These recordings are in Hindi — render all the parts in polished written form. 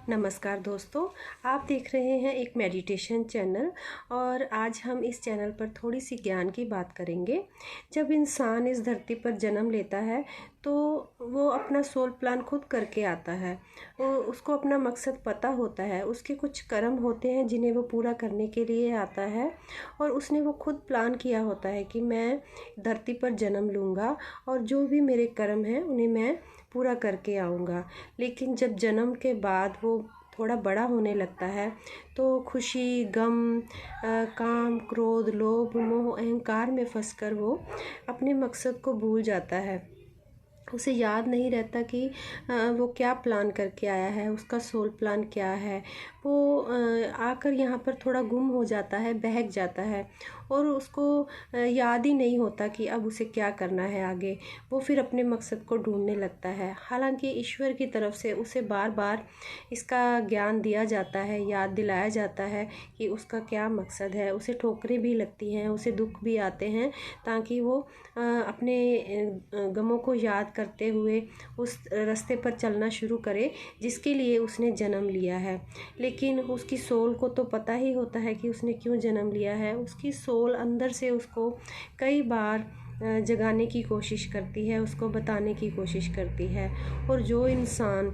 नमस्कार दोस्तों, आप देख रहे हैं एक मेडिटेशन चैनल। और आज हम इस चैनल पर थोड़ी सी ज्ञान की बात करेंगे। जब इंसान इस धरती पर जन्म लेता है तो वो अपना सोल प्लान खुद करके आता है। उसको अपना मकसद पता होता है, उसके कुछ कर्म होते हैं जिन्हें वो पूरा करने के लिए आता है। और उसने वो खुद प्लान किया होता है कि मैं धरती पर जन्म लूँगा और जो भी मेरे कर्म हैं उन्हें मैं पूरा करके आऊँगा। लेकिन जब जन्म के बाद वो थोड़ा बड़ा होने लगता है तो खुशी, गम, काम, क्रोध, लोभ, मोह, अहंकार में फंसकर वो अपने मकसद को भूल जाता है। उसे याद नहीं रहता कि वो क्या प्लान करके आया है, उसका सोल प्लान क्या है। वो आकर यहाँ पर थोड़ा गुम हो जाता है, बहक जाता है और उसको याद ही नहीं होता कि अब उसे क्या करना है आगे। वो फिर अपने मकसद को ढूंढने लगता है। हालांकि ईश्वर की तरफ से उसे बार बार इसका ज्ञान दिया जाता है, याद दिलाया जाता है कि उसका क्या मकसद है। उसे ठोकरें भी लगती हैं, उसे दुख भी आते हैं, ताकि वो अपने गमों को याद करते हुए उस रास्ते पर चलना शुरू करे जिसके लिए उसने जन्म लिया है। लेकिन उसकी सोल को तो पता ही होता है कि उसने क्यों जन्म लिया है। उसकी सोल अंदर से उसको कई बार जगाने की कोशिश करती है, उसको बताने की कोशिश करती है। और जो इंसान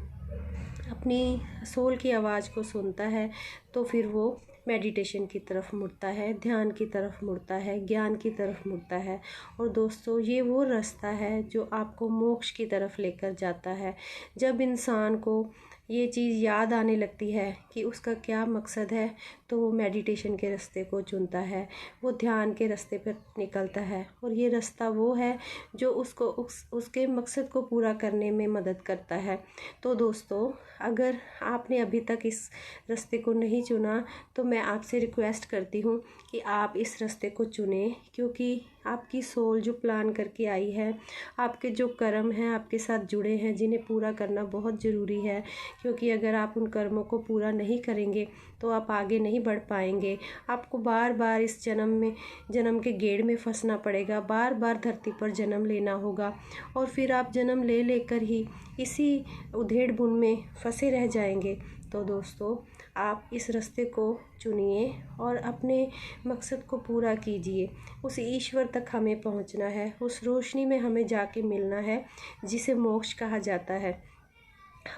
अपनी सोल की आवाज़ को सुनता है तो फिर वो मेडिटेशन की तरफ मुड़ता है, ध्यान की तरफ मुड़ता है, ज्ञान की तरफ मुड़ता है। और दोस्तों, ये वो रास्ता है जो आपको मोक्ष की तरफ लेकर जाता है। जब इंसान को ये चीज़ याद आने लगती है कि उसका क्या मकसद है तो वो मेडिटेशन के रास्ते को चुनता है, वो ध्यान के रास्ते पर निकलता है। और ये रास्ता वो है जो उसको उसके मकसद को पूरा करने में मदद करता है। तो दोस्तों, अगर आपने अभी तक इस रास्ते को नहीं चुना तो मैं आपसे रिक्वेस्ट करती हूँ कि आप इस रास्ते को चुनें, क्योंकि आपकी सोल जो प्लान करके आई है, आपके जो कर्म हैं आपके साथ जुड़े हैं, जिन्हें पूरा करना बहुत ज़रूरी है। क्योंकि अगर आप उन कर्मों को पूरा नहीं करेंगे तो आप आगे नहीं बढ़ पाएंगे। आपको बार बार इस जन्म के गेड़ में फंसना पड़ेगा, बार बार धरती पर जन्म लेना होगा और फिर आप जन्म ले लेकर ही इसी उधेड़ बुन में फंसे रह जाएंगे। तो दोस्तों, आप इस रास्ते को चुनिए और अपने मकसद को पूरा कीजिए। उस ईश्वर तक हमें पहुंचना है, उस रोशनी में हमें जाके मिलना है जिसे मोक्ष कहा जाता है।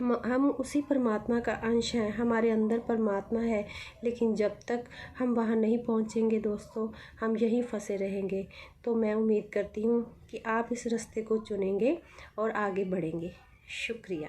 हम उसी परमात्मा का अंश हैं, हमारे अंदर परमात्मा है। लेकिन जब तक हम वहाँ नहीं पहुँचेंगे दोस्तों, हम यहीं फंसे रहेंगे। तो मैं उम्मीद करती हूँ कि आप इस रास्ते को चुनेंगे और आगे बढ़ेंगे। शुक्रिया।